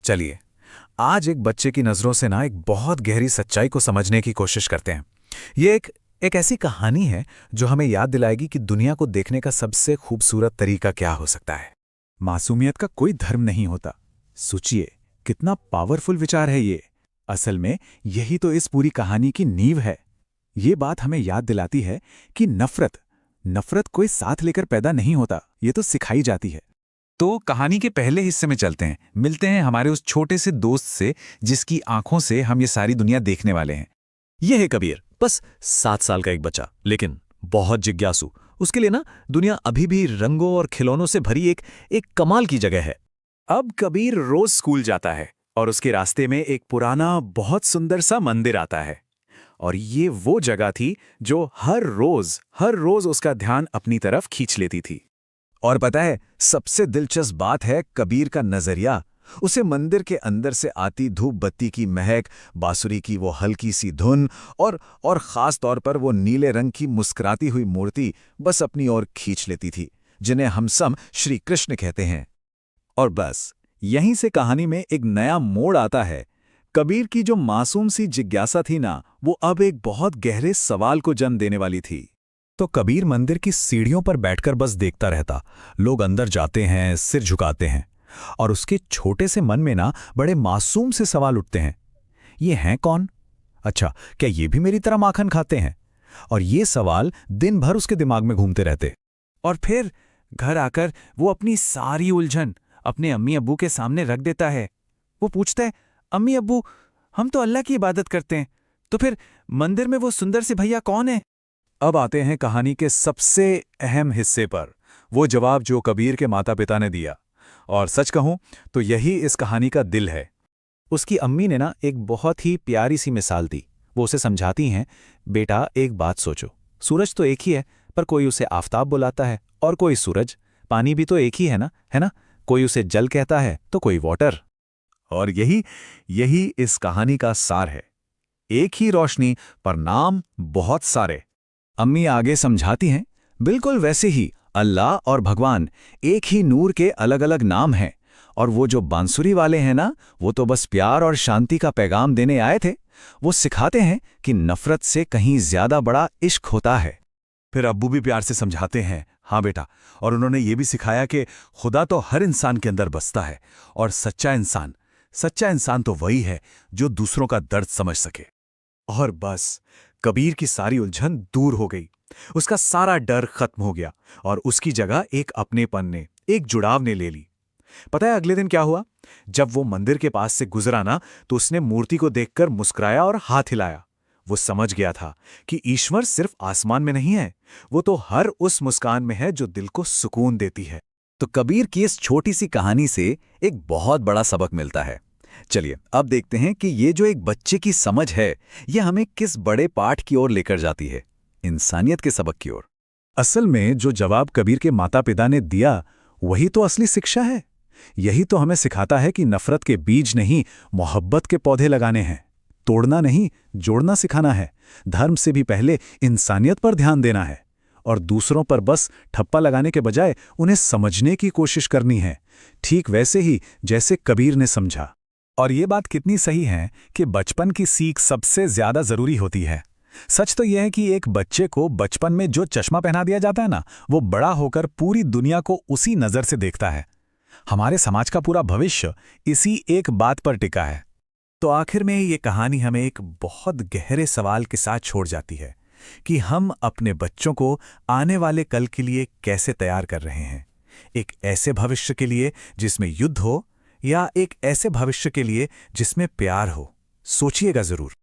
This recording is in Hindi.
चलिए, आज एक बच्चे की नज़रों से ना एक बहुत गहरी सच्चाई को समझने की कोशिश करते हैं। ये एक ऐसी कहानी है जो हमें याद दिलाएगी कि दुनिया को देखने का सबसे खूबसूरत तरीका क्या हो सकता है। मासूमियत का कोई धर्म नहीं होता। सोचिए, कितना पावरफुल विचार है ये। असल में यही तो इस पूरी कहानी की नींव है। ये बात हमें याद दिलाती है कि नफरत कोई साथ लेकर पैदा नहीं होता, ये तो सिखाई जाती है। तो कहानी के पहले हिस्से में चलते हैं, मिलते हैं हमारे उस छोटे से दोस्त से जिसकी आंखों से हम ये सारी दुनिया देखने वाले हैं। यह है कबीर, बस 7 साल का एक बच्चा, लेकिन बहुत जिज्ञासु। उसके लिए ना दुनिया अभी भी रंगों और खिलौनों से भरी एक कमाल की जगह है। अब कबीर रोज स्कूल जाता है और उसके रास्ते में एक पुराना बहुत सुंदर सा मंदिर आता है। और ये वो जगह थी जो हर रोज उसका ध्यान अपनी तरफ खींच लेती थी। और पता है, सबसे दिलचस्प बात है कबीर का नजरिया। उसे मंदिर के अंदर से आती धूप बत्ती की महक, बांसुरी की वो हल्की सी धुन और खास तौर पर वो नीले रंग की मुस्कुराती हुई मूर्ति बस अपनी ओर खींच लेती थी, जिन्हें हम सब श्री कृष्ण कहते हैं। और बस यहीं से कहानी में एक नया मोड़ आता है। कबीर की जो मासूम सी जिज्ञासा थी ना, वो अब एक बहुत गहरे सवाल को जन्म देने वाली थी। तो कबीर मंदिर की सीढ़ियों पर बैठकर बस देखता रहता। लोग अंदर जाते हैं, सिर झुकाते हैं, और उसके छोटे से मन में ना बड़े मासूम से सवाल उठते हैं। ये हैं कौन? अच्छा, क्या ये भी मेरी तरह माखन खाते हैं? और ये सवाल दिन भर उसके दिमाग में घूमते रहते। और फिर घर आकर वो अपनी सारी उलझन अपने अम्मी अब्बू के सामने रख देता है। वो पूछता है, अम्मी अब्बू, हम तो अल्लाह की इबादत करते हैं, तो फिर मंदिर में वो सुंदर से भैया कौन है? अब आते हैं कहानी के सबसे अहम हिस्से पर, वो जवाब जो कबीर के माता पिता ने दिया। और सच कहूं तो यही इस कहानी का दिल है। उसकी अम्मी ने ना एक बहुत ही प्यारी सी मिसाल दी। वो उसे समझाती हैं, बेटा एक बात सोचो, सूरज तो एक ही है, पर कोई उसे आफताब बुलाता है और कोई सूरज। पानी भी तो एक ही है ना? कोई उसे जल कहता है तो कोई वाटर। और यही इस कहानी का सार है। एक ही रोशनी पर नाम बहुत सारे। अम्मी आगे समझाती हैं, बिल्कुल वैसे ही अल्लाह और भगवान एक ही नूर के अलग अलग नाम हैं। और वो जो बांसुरी वाले हैं ना, वो तो बस प्यार और शांति का पैगाम देने आए थे। वो सिखाते हैं कि नफरत से कहीं ज्यादा बड़ा इश्क होता है। फिर अब्बू भी प्यार से समझाते हैं, हाँ बेटा, और उन्होंने ये भी सिखाया कि खुदा तो हर इंसान के अंदर बसता है, और सच्चा इंसान तो वही है जो दूसरों का दर्द समझ सके। और बस कबीर की सारी उलझन दूर हो गई। उसका सारा डर खत्म हो गया और उसकी जगह एक अपनेपन ने, एक जुड़ाव ने ले ली। पता है अगले दिन क्या हुआ? जब वो मंदिर के पास से गुजरा ना, तो उसने मूर्ति को देखकर मुस्कुराया और हाथ हिलाया। वो समझ गया था कि ईश्वर सिर्फ आसमान में नहीं है, वो तो हर उस मुस्कान में है जो दिल को सुकून देती है। तो कबीर की इस छोटी सी कहानी से एक बहुत बड़ा सबक मिलता है। चलिए अब देखते हैं कि ये जो एक बच्चे की समझ है, ये हमें किस बड़े पाठ की ओर लेकर जाती है, इंसानियत के सबक की ओर। असल में जो जवाब कबीर के माता पिता ने दिया, वही तो असली शिक्षा है। यही तो हमें सिखाता है कि नफरत के बीज नहीं, मोहब्बत के पौधे लगाने हैं। तोड़ना नहीं, जोड़ना सिखाना है। धर्म से भी पहले इंसानियत पर ध्यान देना है, और दूसरों पर बस ठप्पा लगाने के बजाय उन्हें समझने की कोशिश करनी है, ठीक वैसे ही जैसे कबीर ने समझा। और ये बात कितनी सही है कि बचपन की सीख सबसे ज्यादा जरूरी होती है। सच तो यह है कि एक बच्चे को बचपन में जो चश्मा पहना दिया जाता है ना, वो बड़ा होकर पूरी दुनिया को उसी नजर से देखता है। हमारे समाज का पूरा भविष्य इसी एक बात पर टिका है। तो आखिर में ये कहानी हमें एक बहुत गहरे सवाल के साथ छोड़ जाती है कि हम अपने बच्चों को आने वाले कल के लिए कैसे तैयार कर रहे हैं। एक ऐसे भविष्य के लिए जिसमें युद्ध हो, या एक ऐसे भविष्य के लिए जिसमें प्यार हो? सोचिएगा जरूर।